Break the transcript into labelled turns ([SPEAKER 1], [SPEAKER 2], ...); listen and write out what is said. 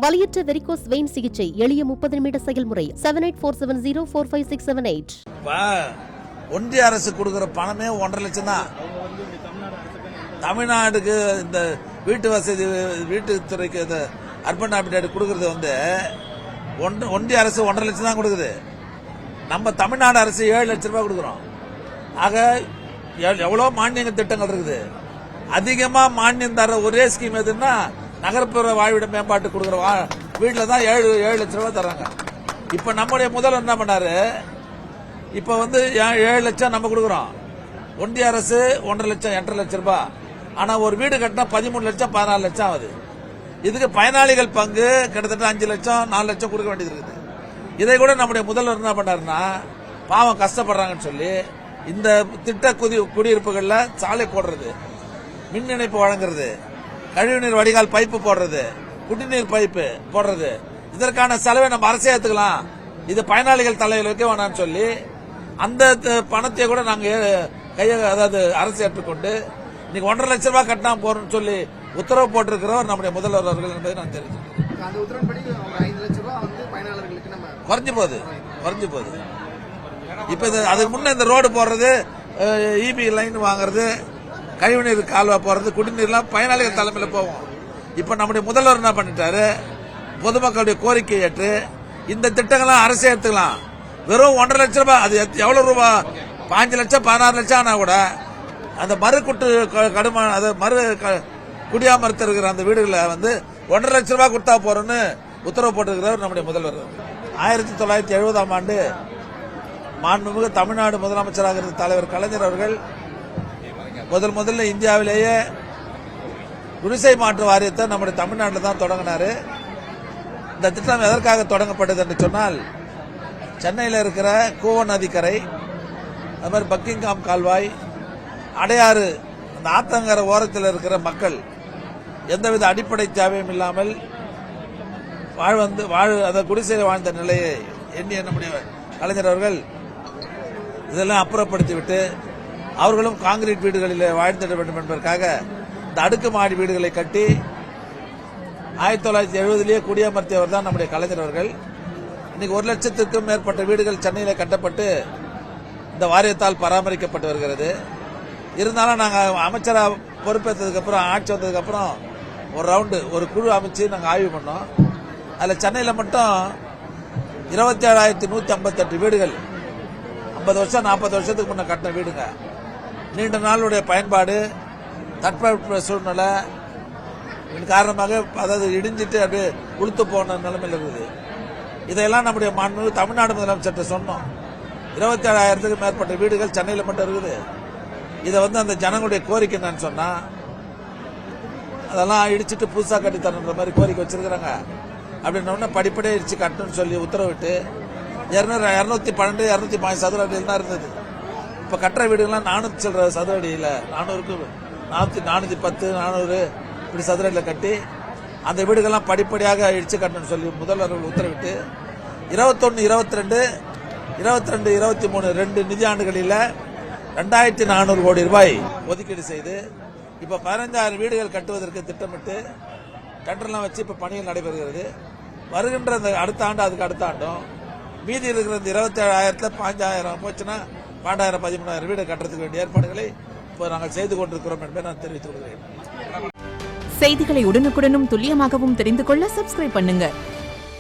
[SPEAKER 1] வலியற்ற varicose vein சிகிச்சை எளிய 30 நிமிட செயல்முறை 7847045678.
[SPEAKER 2] ஒன்றிய அரசு கொடுக்கிற பணமே 1.5 லட்சம் தான். தமிழ்நாடுக்கு இந்த வீட்டு வசதி வீட்டுத்துறைக்கு அர்பன் ஹாபிடேட் கொடுக்கறது ஒன்றிய அரசு 1.5 லட்சம் தான் கொடுக்குது. நம்ம தமிழ்நாடு அரசு 7 லட்சம் ரூபாய் கொடுக்குறோம். ஆக எவ்வளவு மானியங்க திட்டங்கள் இருக்குது. அதிகமா மானியம் தர ஒரே ஸ்கீம் எதுன்னா நகர்ப்புற வாழ்விட மேம்பாட்டு கொடுக்குற வீட்டுல தான் 7 லட்சம் ரூபாய் தராங்க. இப்ப நம்முடைய முதல்வர் என்ன பண்ணாரு, இப்ப 7 லட்சம் நம்ம கொடுக்குறோம். ஒன்றிய அரசு 1.5 லட்சம் 8.5 லட்சம் ரூபாய். ஆனா ஒரு வீடு கட்டினா 13 லட்சம் 14 லட்சம் ஆகுது. இதுக்கு பயனாளிகள் பங்கு கிட்டத்தட்ட 5 லட்சம் 4 லட்சம் கொடுக்க வேண்டியது இருக்குது. இதை கூட நம்முடைய முதல்வர் என்ன பண்ணாருன்னா, பாவம் கஷ்டப்படுறாங்கன்னு சொல்லி இந்த திட்ட குடியிருப்புகள்ல சாலை போடுறது, மின் இணைப்பு வழங்குறது, கழிவுநீர் வடிகால் பைப்பு போடுறது, குடிநீர் பைப்பு போடுறது, இதற்கான செலவை நம்ம அரசே ஏத்துக்கலாம், இது பயனாளிகள் தலையில் வைக்க வேணாம்னு சொல்லி அந்த பணத்தை கூட நாங்க அதாவது அரசு ஏற்றுக்கொண்டு இன்னைக்கு 1.5 லட்சம் ரூபாய் கட்டினா போறோம்னு சொல்லி உத்தரவு போட்டிருக்கிறவர் நம்முடைய முதல்வர் அவர்கள் என்பதை நான் தெரிவிக்கிறேன். குறைஞ்சு போகுது. இப்ப அதுக்கு முன்ன இந்த ரோடு போடுறது, இபி லைன் வாங்குறது, கழிவுநீர் கால்வா போறது, குடிநீர்லாம் பயனாளிகள் தலைமையில் போவோம். இப்ப நம்முடைய முதல்வர் என்ன பண்ணிட்டாரு, பொதுமக்களுடைய கோரிக்கை ஏற்று இந்த திட்டங்கள்லாம் அரசே எடுத்துக்கலாம். வெறும் 1.5 லட்சம் ரூபாய், அது எவ்வளவு ரூபாய், 5 லட்சம் 16 லட்சம் ஆனா கூட அந்த மறுகுட்டு கடுமான குடியாமர்த்த இருக்கிற அந்த வீடுகளை 1.5 லட்சம் ரூபாய் கொடுத்தா போறோம்னு உத்தரவு போட்டிருக்கிறார் நம்முடைய முதல்வர். 1970ஆம் ஆண்டு மாண்புமிகு தமிழ்நாடு முதலமைச்சராக இருந்த தலைவர் கலைஞர் அவர்கள் முதல்ல இந்தியாவிலேயே குடிசை மாற்று வாரியத்தை நம்முடைய தமிழ்நாட்டில் தான் தொடங்கினாரு. இந்த திட்டம் எதற்காக தொடங்கப்பட்டது என்று சொன்னால், சென்னையில் இருக்கிற கூவம் நதிக்கரை, அது மாதிரி பக்கிங்காம் கால்வாய், அடையாறு, அந்த ஆத்தங்கர ஓரத்தில் இருக்கிற மக்கள் எந்தவித அடிப்படை தேவையும் இல்லாமல் குடிசையில் வாழ்ந்த நிலையை எண்ணிய நம்முடைய கலைஞர் அவர்கள் இதெல்லாம் அப்புறப்படுத்திவிட்டு அவர்களும் காங்கிரீட் வீடுகளில் வாழ்ந்திட வேண்டும் என்பதற்காக இந்த அடுக்குமாடி வீடுகளை கட்டி 1970 குடியமர்த்தியவர் தான் நம்முடைய கலைஞர் அவர்கள். இன்னைக்கு 1 லட்சத்திற்கும் மேற்பட்ட வீடுகள் சென்னையில் கட்டப்பட்டு இந்த வாரியத்தால் பராமரிக்கப்பட்டு வருகிறது. இருந்தாலும் நாங்கள் அமைச்சராக பொறுப்பேற்றதுக்கு அப்புறம், ஆட்சி வந்ததுக்கு அப்புறம் ஒரு குழு அமைச்சு நாங்கள் ஆய்வு பண்ணோம். அதில் சென்னையில் மட்டும் 27,158 வீடுகள் 50 வருஷம் 40 வருஷத்துக்கு முன்ன கட்டின வீடுங்க. நீண்ட நாளுடைய பயன்பாடு, தட்பவெப்ப சூழ்நிலை காரணமாக அதாவது இடிஞ்சிட்டு அப்படியே உளுத்து போன நிலைமையில் இருக்குது. இதையெல்லாம் நம்முடைய மாண்புமிகு தமிழ்நாடு முதலமைச்சர்கிட்ட சொன்னோம். 27,000த்துக்கும் மேற்பட்ட வீடுகள் சென்னையில் மட்டும் இருக்குது. இதை அந்த ஜனங்களுடைய கோரிக்கை என்னன்னு சொன்னா, அதெல்லாம் இடிச்சிட்டு புதுசாக கட்டி தரணுன்ற மாதிரி கோரிக்கை வச்சிருக்கிறாங்க. அப்படின்னா படிப்படியாக இடிச்சு கட்டணும்னு சொல்லி உத்தரவிட்டு 212 205 சதுர அடியில் தான் இருந்தது. இப்ப கட்டுற வீடுகள்லாம் 400 சில்லற சதுர அடியில், 400க்கு 410 400 இப்படி சதுர அடியில் கட்டி அந்த வீடுகள்லாம் படிப்படியாக இடிச்சு கட்டணும்னு சொல்லி முதல்வர் உத்தரவிட்டு 21 22 23 2 நிதியாண்டுகளில் 2400 கோடி ரூபாய் ஒதுக்கீடு செய்து இப்ப 15,000 வீடுகள் கட்டுவதற்கு திட்டமிட்டு டெண்டர்லாம் வச்சு இப்ப பணிகள் நடைபெறுகிறது. வருகின்ற அடுத்த ஆண்டு, அதுக்கு அடுத்த ஆண்டும் மீதி இருக்கிற இந்த 27,000த்துல 5,000 போச்சுன்னா 12,000 13,000 வீடு கட்டுறதுக்கு வேண்டிய ஏற்பாடுகளை இப்போ நாங்கள் செய்து கொண்டிருக்கிறோம் என்பதை நான் தெரிவித்துக் கொள்கிறேன்.
[SPEAKER 3] செய்திகளை உடனுக்குடனும் துல்லியமாகவும் தெரிந்து கொள்ள சப்ஸ்கிரைப் பண்ணுங்க.